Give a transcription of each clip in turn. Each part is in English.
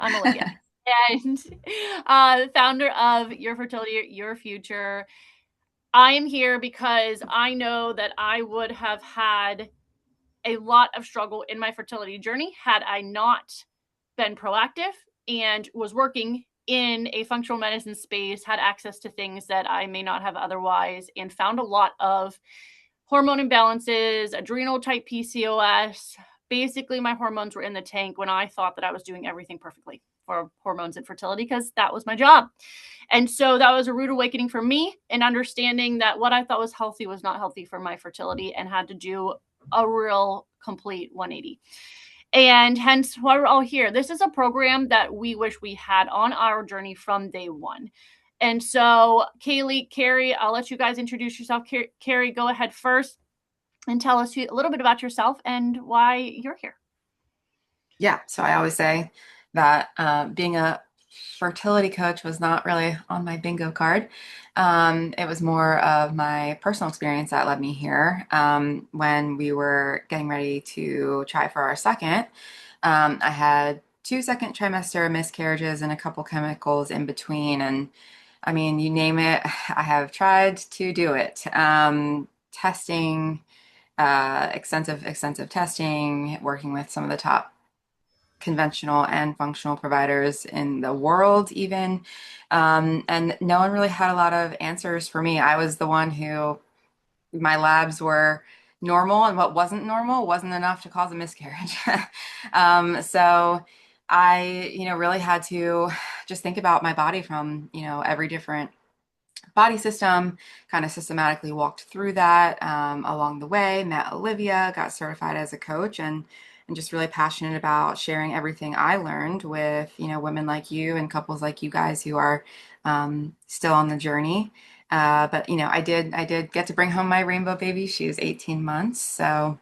I'm Olivia, and founder of Your Fertility, Your Future. I am here because I know that I would have had a lot of struggle in my fertility journey had I not been proactive and was working in a functional medicine space, had access to things that I may not have otherwise, and found a lot of hormone imbalances, adrenal type PCOS. Basically, my hormones were in the tank when I thought that I was doing everything perfectly for hormones and fertility because that was my job. And so that was a rude awakening for me and understanding that what I thought was healthy was not healthy for my fertility and had to do a real complete 180. And hence why we're all here. This is a program that we wish we had on our journey from day one. And so, Kaylee, Carrie, I'll let you guys introduce yourself. Carrie, go ahead first and tell us a little bit about yourself and why you're here. Yeah, so I always say that being a fertility coach was not really on my bingo card. It was more of my personal experience that led me here. When we were getting ready to try for our second, I had two second trimester miscarriages and a couple chemicals in between. And I mean, you name it, I have tried to do it. Testing, extensive testing, working with some of the top conventional and functional providers in the world, even. And no one really had a lot of answers for me. I was the one who my labs were normal, and what wasn't normal wasn't enough to cause a miscarriage. So I, really had to just think about my body from, every different body system, kind of systematically walked through that along the way, met Olivia, got certified as a coach, and just really passionate about sharing everything I learned with, women like you and couples like you guys who are still on the journey. But I did get to bring home my rainbow baby. She was 18 months, so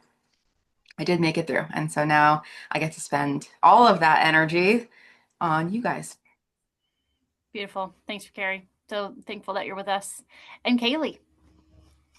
I did make it through. And so now I get to spend all of that energy on you guys. Beautiful. Thanks, Carrie. So thankful that you're with us. And Kaylee.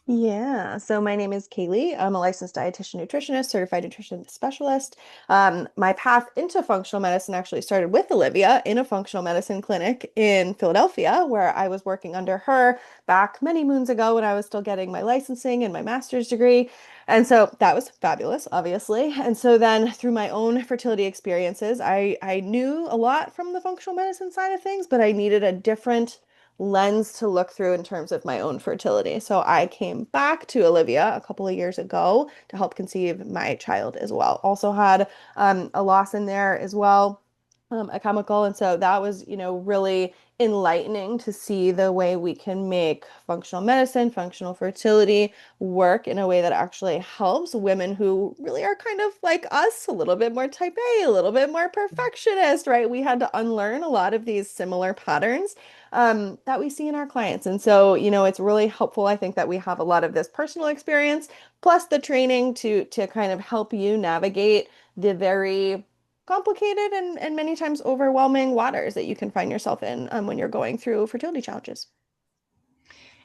Yeah, so my name is Kaylee. I'm a licensed dietitian nutritionist, certified nutrition specialist. My path into functional medicine actually started with Olivia in a functional medicine clinic in Philadelphia, where I was working under her back many moons ago when I was still getting my licensing and my master's degree. And so that was fabulous, obviously. And so then through my own fertility experiences, I knew a lot from the functional medicine side of things, but I needed a different lens to look through in terms of my own fertility. So I came back to Olivia a couple of years ago to help conceive my child as well. Also had a loss in there as well, a chemical. And so that was, really enlightening to see the way we can make functional medicine, functional fertility work in a way that actually helps women who really are kind of like us, a little bit more type A, a little bit more perfectionist, right? We had to unlearn a lot of these similar patterns that we see in our clients. And so, it's really helpful, I think, that we have a lot of this personal experience plus the training to kind of help you navigate the very complicated and many times overwhelming waters that you can find yourself in when you're going through fertility challenges.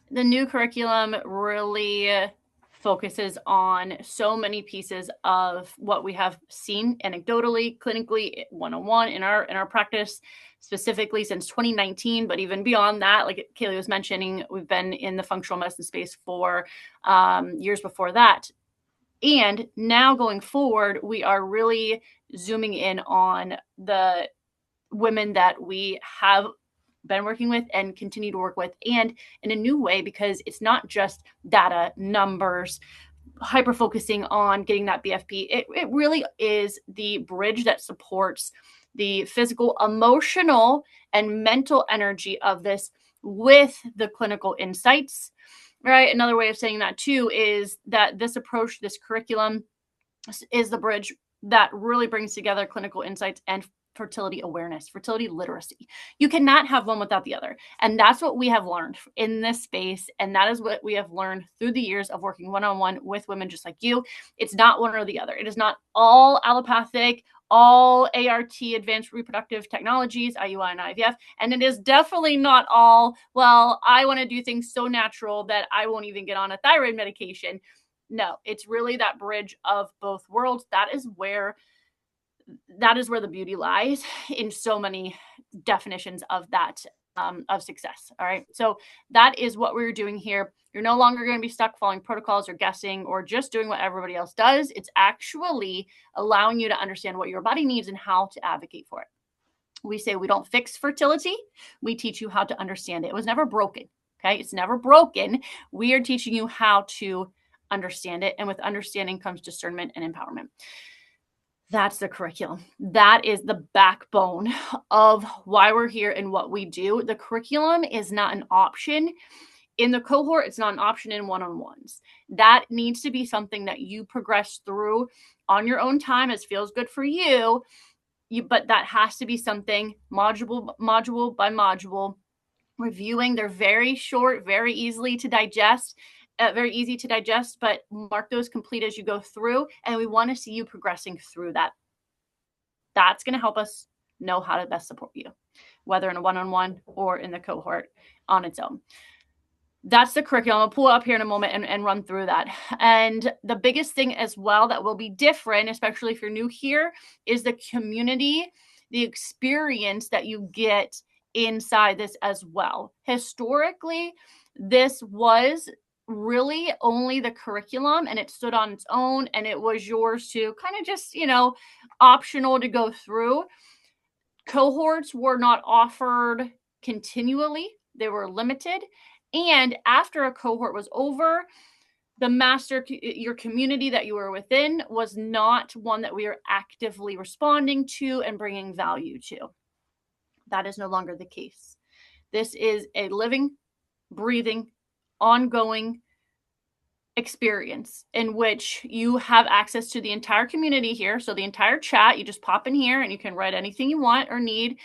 The new curriculum really focuses on so many pieces of what we have seen anecdotally, clinically, one-on-one in our practice, specifically since 2019. But even beyond that, like Kaylee was mentioning, we've been in the functional medicine space for years before that. And now going forward, we are really zooming in on the women that we have been working with and continue to work with, and in a new way, because it's not just data, numbers, hyper focusing on getting that BFP. It really is the bridge that supports the physical, emotional, and mental energy of this with the clinical insights. Right. Another way of saying that too is that this approach, this curriculum is the bridge that really brings together clinical insights and fertility awareness, fertility literacy. You cannot have one without the other. And that's what we have learned in this space. And that is what we have learned through the years of working one-on-one with women just like you. It's not one or the other. It is not all allopathic, all ART, advanced reproductive technologies, IUI and IVF. And it is definitely not all, well, I want to do things so natural that I won't even get on a thyroid medication. No, it's really that bridge of both worlds. That is where that is where the beauty lies in so many definitions of that, of success. All right. So that is what we're doing here. You're no longer going to be stuck following protocols or guessing or just doing what everybody else does. It's actually allowing you to understand what your body needs and how to advocate for it. We say we don't fix fertility. We teach you how to understand it. It was never broken. Okay. It's never broken. We are teaching you how to understand it. And with understanding comes discernment and empowerment. That's the curriculum. That is the backbone of why we're here and what we do. The curriculum is not an option in the cohort. It's not an option in one-on-ones. That needs to be something that you progress through on your own time as feels good for you. But that has to be something module by module, reviewing. They're very short, very easy to digest, but mark those complete as you go through. And we want to see you progressing through that. That's going to help us know how to best support you, whether in a one-on-one or in the cohort on its own. That's the curriculum. I'll pull it up here in a moment and run through that. And the biggest thing as well that will be different, especially if you're new here, is the community, the experience that you get inside this as well. Historically, this was really only the curriculum, and it stood on its own, and it was yours to kind of just, optional to go through. Cohorts were not offered continually. They were limited. And after a cohort was over, your community that you were within was not one that we are actively responding to and bringing value to. That is no longer the case. This is a living, breathing, ongoing experience in which you have access to the entire community here. So the entire chat, you just pop in here and you can write anything you want or need.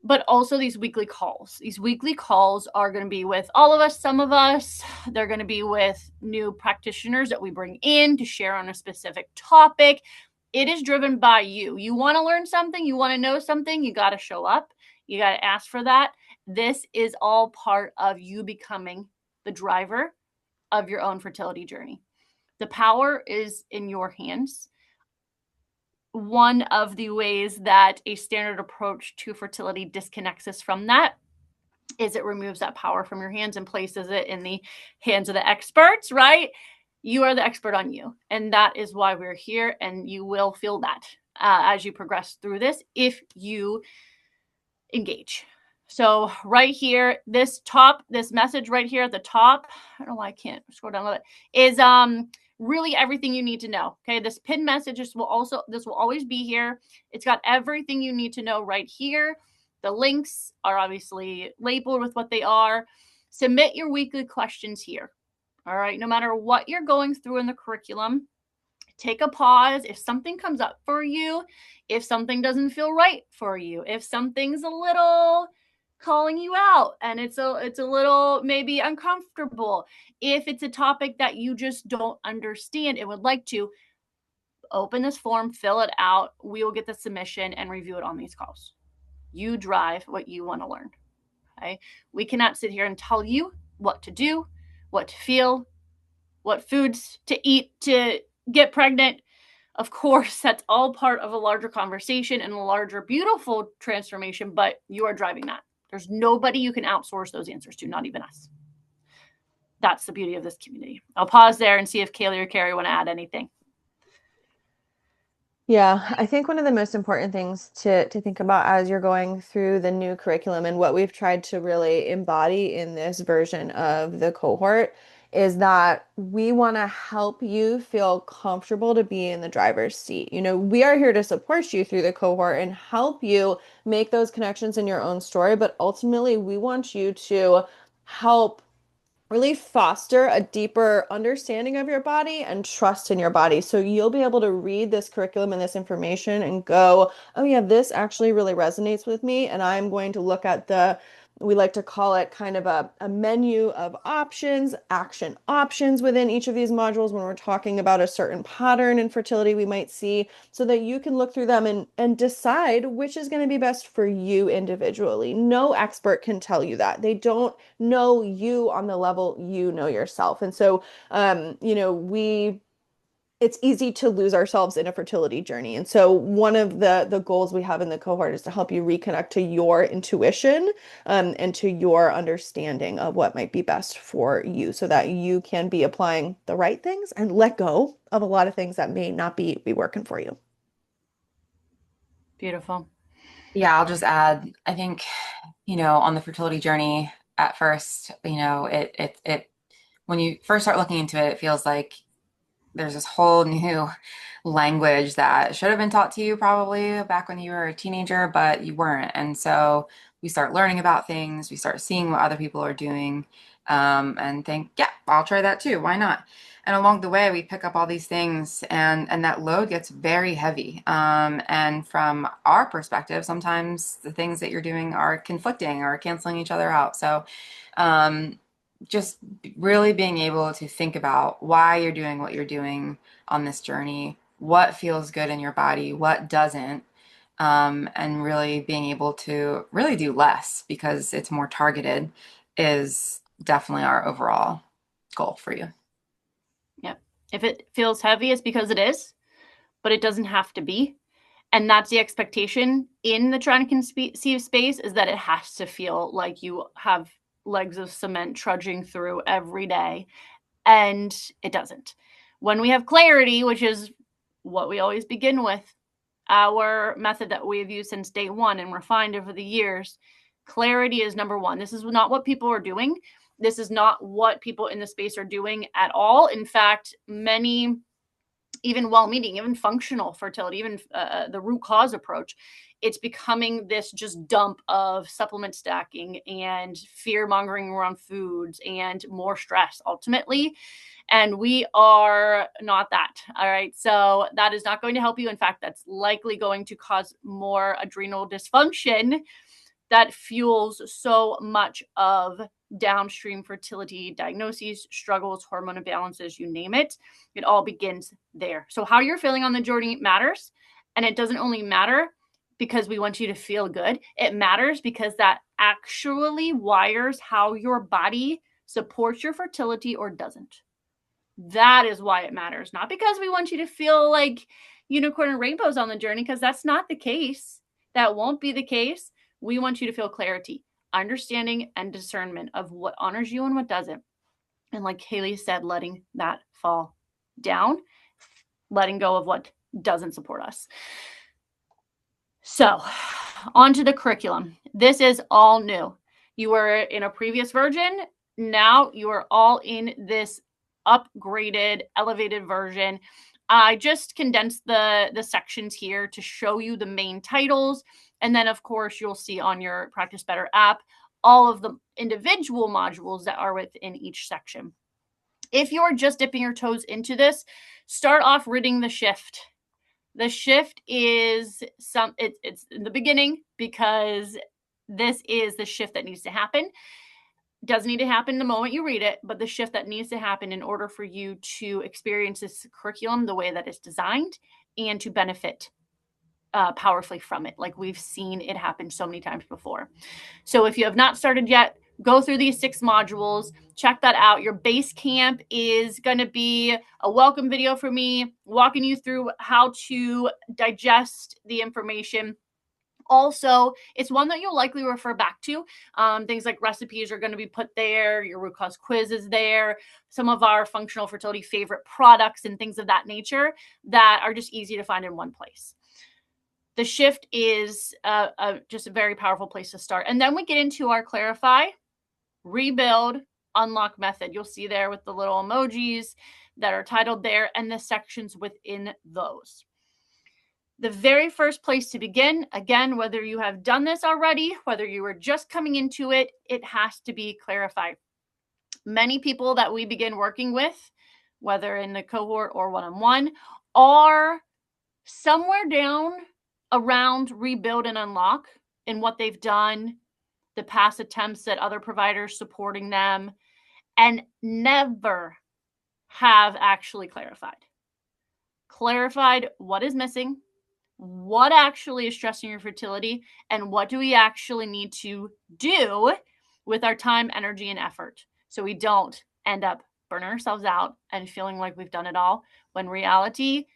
But also these weekly calls. These weekly calls are going to be with all of us, some of us. They're going to be with new practitioners that we bring in to share on a specific topic. It is driven by you. You want to learn something, you want to know something, you got to show up. You got to ask for that. This is all part of you becoming the driver of your own fertility journey. The power is in your hands. One of the ways that a standard approach to fertility disconnects us from that is it removes that power from your hands and places it in the hands of the experts, right? You are the expert on you. And that is why we're here. And you will feel that as you progress through this if you engage. So right here, this message right here at the top, I don't know why I can't scroll down a little bit, is really everything you need to know. Okay, this pinned message this will always be here. It's got everything you need to know right here. The links are obviously labeled with what they are. Submit your weekly questions here. All right, no matter what you're going through in the curriculum, take a pause. If something comes up for you, if something doesn't feel right for you, if something's a little calling you out and it's a little maybe uncomfortable, if it's a topic that you just don't understand and would like to, open this form, fill it out. We will get the submission and review it on these calls. You drive what you want to learn. Okay? We cannot sit here and tell you what to do, what to feel, what foods to eat to get pregnant. Of course, that's all part of a larger conversation and a larger, beautiful transformation, but you are driving that. There's nobody you can outsource those answers to, not even us. That's the beauty of this community. I'll pause there and see if Kaylee or Carrie want to add anything. Yeah, I think one of the most important things to think about as you're going through the new curriculum and what we've tried to really embody in this version of the cohort is that we want to help you feel comfortable to be in the driver's seat. We are here to support you through the cohort and help you make those connections in your own story, but ultimately we want you to help really foster a deeper understanding of your body and trust in your body. So you'll be able to read this curriculum and this information and go, oh yeah, this actually really resonates with me. And I'm going to look at we like to call it kind of a menu of options, action options within each of these modules when we're talking about a certain pattern in fertility we might see, so that you can look through them and decide which is going to be best for you individually. No expert can tell you that. They don't know you on the level you know yourself. And so, we it's easy to lose ourselves in a fertility journey. And so one of the goals we have in the cohort is to help you reconnect to your intuition, and to your understanding of what might be best for you so that you can be applying the right things and let go of a lot of things that may not be working for you. Beautiful. Yeah, I'll just add, I think, on the fertility journey at first, when you first start looking into it, it feels like there's this whole new language that should have been taught to you probably back when you were a teenager, but you weren't. And so we start learning about things, we start seeing what other people are doing, and think, yeah, I'll try that too. Why not? And along the way, we pick up all these things, and that load gets very heavy. And from our perspective, sometimes the things that you're doing are conflicting or canceling each other out. So, um, just really being able to think about why you're doing what you're doing on this journey, what feels good in your body, what doesn't, and really being able to really do less because it's more targeted is definitely our overall goal for you. Yep. If it feels heavy, it's because it is, but it doesn't have to be. And that's the expectation in the trying to conceive space, is that it has to feel like you have legs of cement trudging through every day. And it doesn't. When we have clarity, which is what we always begin with, our method that we have used since day one and refined over the years, clarity is number one. This is not what people are doing. This is not what people in the space are doing at all. In fact, many, even well-meaning, even functional fertility, even the root cause approach, it's becoming this just dump of supplement stacking and fear mongering around foods and more stress ultimately. And we are not that. All right. So that is not going to help you. In fact, that's likely going to cause more adrenal dysfunction that fuels so much of downstream fertility diagnoses, struggles, hormone imbalances, you name it. It all begins there. So how you're feeling on the journey matters. And it doesn't only matter because we want you to feel good. It matters because that actually wires how your body supports your fertility or doesn't. That is why it matters. Not because we want you to feel like unicorn and rainbows on the journey, because that's not the case. That won't be the case. We want you to feel clarity, understanding, and discernment of what honors you and what doesn't. And like Haley said, letting that fall down, letting go of what doesn't support us. So, on to the curriculum. This is all new. You were in a previous version. Now you are all in this upgraded, elevated version. I just condensed the sections here to show you the main titles. And then, of course, you'll see on your Practice Better app all of the individual modules that are within each section. If you're just dipping your toes into this, start off reading the shift. The shift is it's in the beginning because this is the shift that needs to happen. It doesn't need to happen the moment you read it, but the shift that needs to happen in order for you to experience this curriculum the way that it's designed and to benefit powerfully from it. Like we've seen it happen so many times before. So if you have not started yet, go through these 6 modules, check that out. Your base camp is going to be a welcome video for me, walking you through how to digest the information. Also, it's one that you'll likely refer back to. Things like recipes are going to be put there. Your root cause quiz is there. Some of our functional fertility favorite products and things of that nature that are just easy to find in one place. The shift is just a very powerful place to start. And then we get into our clarify, rebuild, unlock method. You'll see there with the little emojis that are titled there and the sections within those. The very first place to begin, again, whether you have done this already, whether you are just coming into it, it has to be clarified. Many people that we begin working with, whether in the cohort or one-on-one, are somewhere down around rebuild and unlock in what they've done, the past attempts at other providers supporting them, and never have actually clarified what is missing, what actually is stressing your fertility, and what do we actually need to do with our time, energy, and effort so we don't end up burning ourselves out and feeling like we've done it all, when reality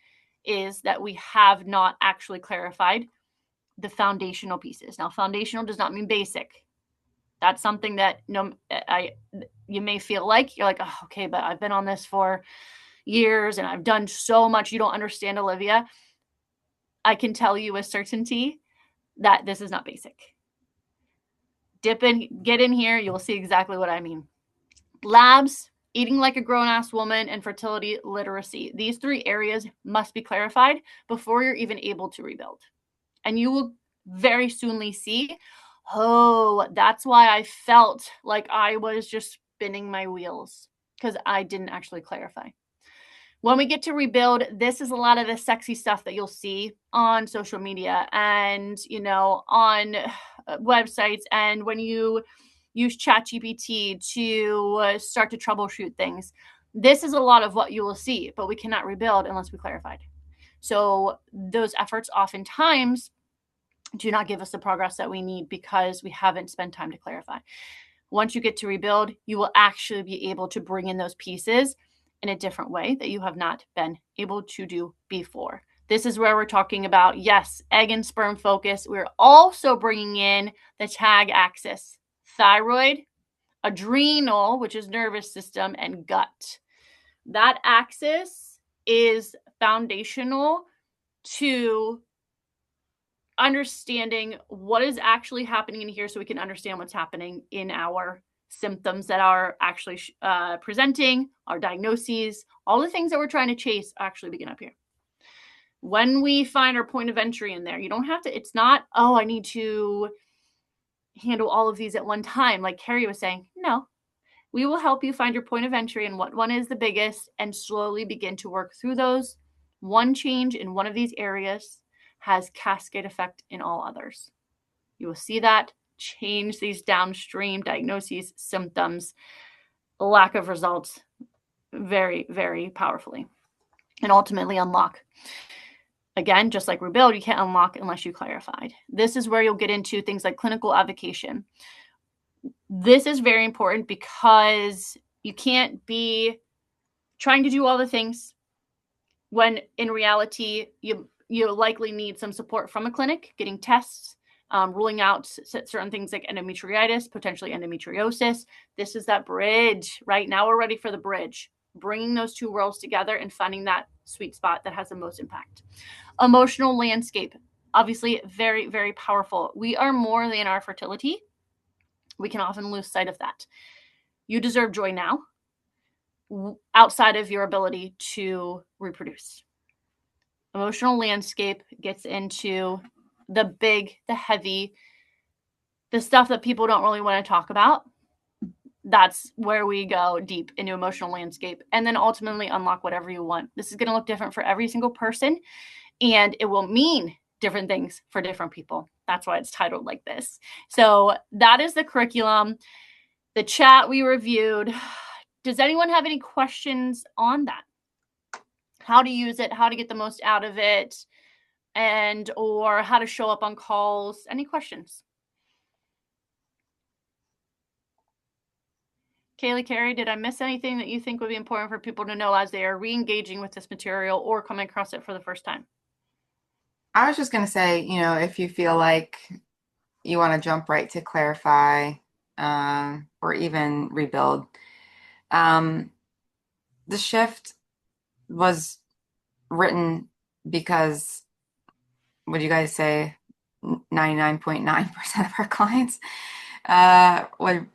is that we have not actually clarified the foundational pieces. Now, foundational does not mean basic. That's something that you may feel like you're like, oh, okay, but I've been on this for years and I've done so much. You don't understand, Olivia. I can tell you with certainty that this is not basic. Dip in, get in here. You'll see exactly what I mean. Labs, eating like a grown-ass woman, and fertility literacy. These 3 areas must be clarified before you're even able to rebuild. And you will very soonly see, oh, that's why I felt like I was just spinning my wheels, because I didn't actually clarify. When we get to rebuild, this is a lot of the sexy stuff that you'll see on social media and, on websites, and when you use ChatGPT to start to troubleshoot things. This is a lot of what you will see, but we cannot rebuild unless we clarified. So those efforts oftentimes do not give us the progress that we need because we haven't spent time to clarify. Once you get to rebuild, you will actually be able to bring in those pieces in a different way that you have not been able to do before. This is where we're talking about, yes, egg and sperm focus. We're also bringing in the tag axis: thyroid, adrenal, which is nervous system, and gut. That axis is foundational to understanding what is actually happening in here so we can understand what's happening in our symptoms that are actually presenting, our diagnoses, all the things that we're trying to chase actually begin up here. When we find our point of entry in there, you don't have to, it's not, oh, I need to handle all of these at one time. Like Carrie was saying, no, we will help you find your point of entry and what one is the biggest and slowly begin to work through those. One change in one of these areas has cascade effect in all others. You will see that change these downstream diagnoses, symptoms, lack of results very, very powerfully, and ultimately unlock. Again, just like rebuild, you can't unlock unless you clarified. This is where you'll get into things like clinical avocation. This is very important because you can't be trying to do all the things when in reality you likely need some support from a clinic, getting tests, ruling out certain things like endometriitis, potentially endometriosis. This is that bridge. Right now we're ready for the bridge, bringing those 2 worlds together and finding that sweet spot that has the most impact. Emotional landscape, obviously very, very powerful. We are more than our fertility. We can often lose sight of that. You deserve joy now, outside of your ability to reproduce. Emotional landscape gets into the big, the heavy, the stuff that people don't really want to talk about. That's where we go deep into emotional landscape and then ultimately unlock whatever you want. This is going to look different for every single person, and it will mean different things for different people. That's why it's titled like this. So that is the curriculum, the chat we reviewed. Does anyone have any questions on that? How to use it, how to get the most out of it, and or how to show up on calls? Any questions? Kaylee, Carrie, did I miss anything that you think would be important for people to know as they are re-engaging with this material or coming across it for the first time? I was just going to say, if you feel like you want to jump right to clarify or even rebuild, the shift was written because, what do you guys say, 99.9% of our clients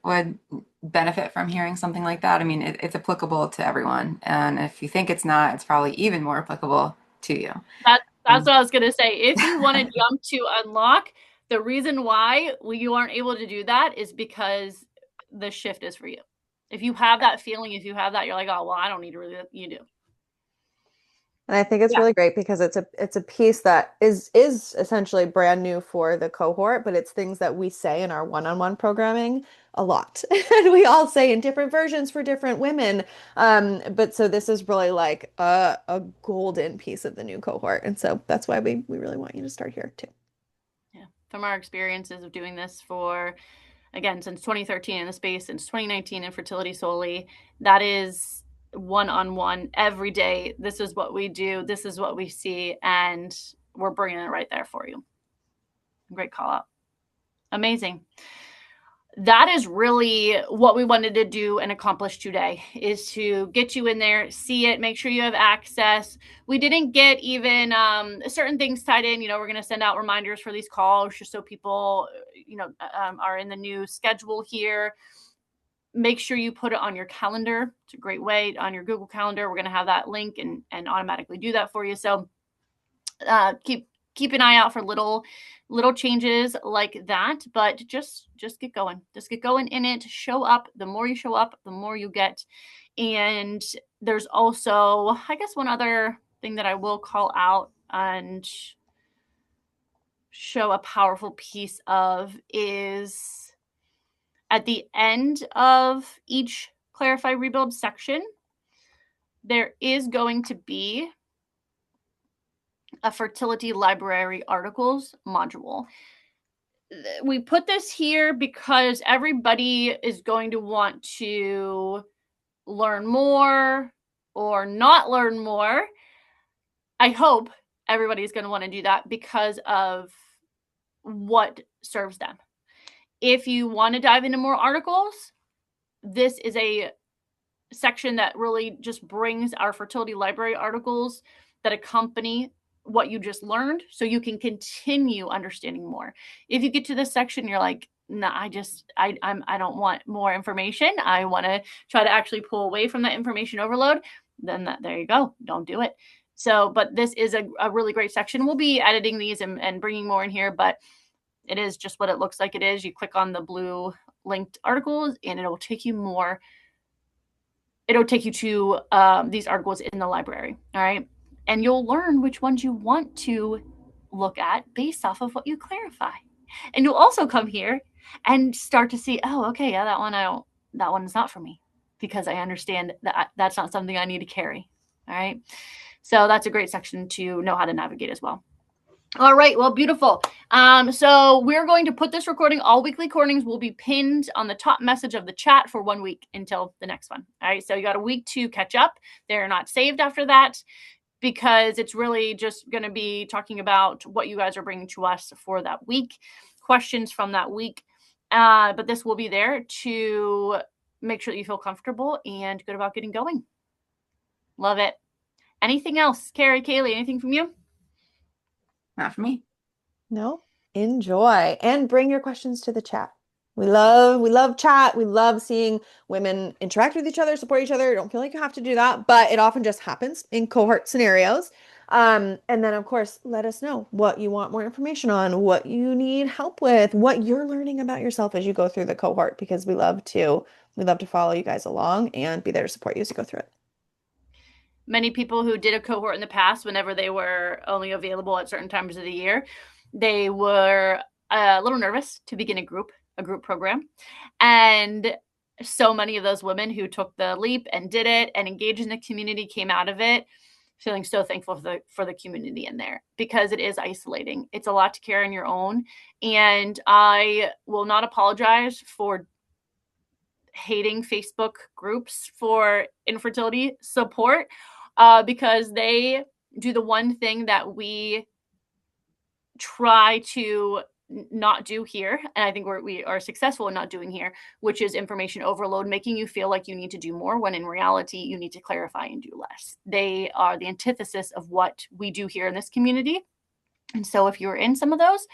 would benefit from hearing something like that. I mean, it's applicable to everyone. And if you think it's not, it's probably even more applicable to you. That's what I was going to say. If you want to jump to unlock, the reason why you aren't able to do that is because the shift is for you. If you have that feeling, if you have that, you're like, oh, well, I don't need to really, you do. And I think it's really great because it's a piece that is essentially brand new for the cohort, but it's things that we say in our one-on-one programming a lot. And we all say in different versions for different women. But so this is really like a golden piece of the new cohort. And so that's why we really want you to start here too. Yeah. From our experiences of doing this again, since 2013 in the space, since 2019 in fertility solely, that is one-on-one every day. This is what we do. This is what we see. And we're bringing it right there for you. Great call out. Amazing. That is really what we wanted to do and accomplish today, is to get you in there, see it, make sure you have access. We didn't get even certain things tied in. We're going to send out reminders for these calls just so people, are in the new schedule here. Make sure you put it on your calendar. It's a great way, on your Google Calendar. We're going to have that link and automatically do that for you. So keep an eye out for little changes like that, but just get going. Just get going in it. Show up. The more you show up, the more you get. And there's also, I guess, one other thing that I will call out and show a powerful piece of is at the end of each Clarify Rebuild section, there is going to be a fertility library articles module. We put this here because everybody is going to want to learn more or not learn more. I hope everybody's going to want to do that because of what serves them. If you want to dive into more articles, this is a section that really just brings our fertility library articles that accompany what you just learned, so you can continue understanding more. If you get to this section, you're like, nah, I don't want more information. I want to try to actually pull away from that information overload. Then there you go. Don't do it. So, but this is a really great section. We'll be editing these and bringing more in here, but it is just what it looks like it is. You click on the blue linked articles and it'll take you to these articles in the library. All right. And you'll learn which ones you want to look at based off of what you clarify. And you'll also come here and start to see, oh, okay, yeah, that one is not for me, because I understand that that's not something I need to carry. All right. So that's a great section to know how to navigate as well. All right. Well, beautiful. So we're going to put this recording, all weekly recordings will be pinned on the top message of the chat for 1 week until the next one. All right. So you got a week to catch up. They're not saved after that, because it's really just going to be talking about what you guys are bringing to us for that week, questions from that week. But this will be there to make sure that you feel comfortable and good about getting going. Love it. Anything else? Carrie, Kaylee, anything from you? Not for me. No. Enjoy and bring your questions to the chat. We love chat. We love seeing women interact with each other, support each other. Don't feel like you have to do that, but it often just happens in cohort scenarios. And then of course, let us know what you want more information on, what you need help with, what you're learning about yourself as you go through the cohort, because we love to follow you guys along and be there to support you as you go through it. Many people who did a cohort in the past, whenever they were only available at certain times of the year, they were a little nervous to begin a group program. And so many of those women who took the leap and did it and engaged in the community came out of it feeling so thankful for the community in there, because it is isolating. It's a lot to carry on your own. And I will not apologize for hating Facebook groups for infertility support, because they do the one thing that we try to not do here, and I think we are successful in not doing here, which is information overload, making you feel like you need to do more when in reality you need to clarify and do less. They are the antithesis of what we do here in this community. And so if you're in some of those,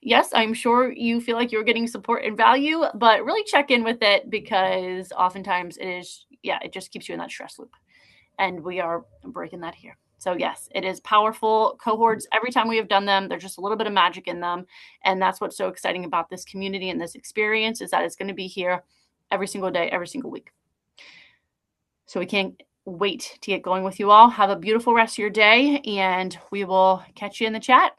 yes, I'm sure you feel like you're getting support and value, but really check in with it, because oftentimes it just keeps you in that stress loop, and we are breaking that here. So yes, it is powerful cohorts. Every time we have done them, there's just a little bit of magic in them. And that's what's so exciting about this community and this experience, is that it's going to be here every single day, every single week. So we can't wait to get going with you all. Have a beautiful rest of your day, and we will catch you in the chat.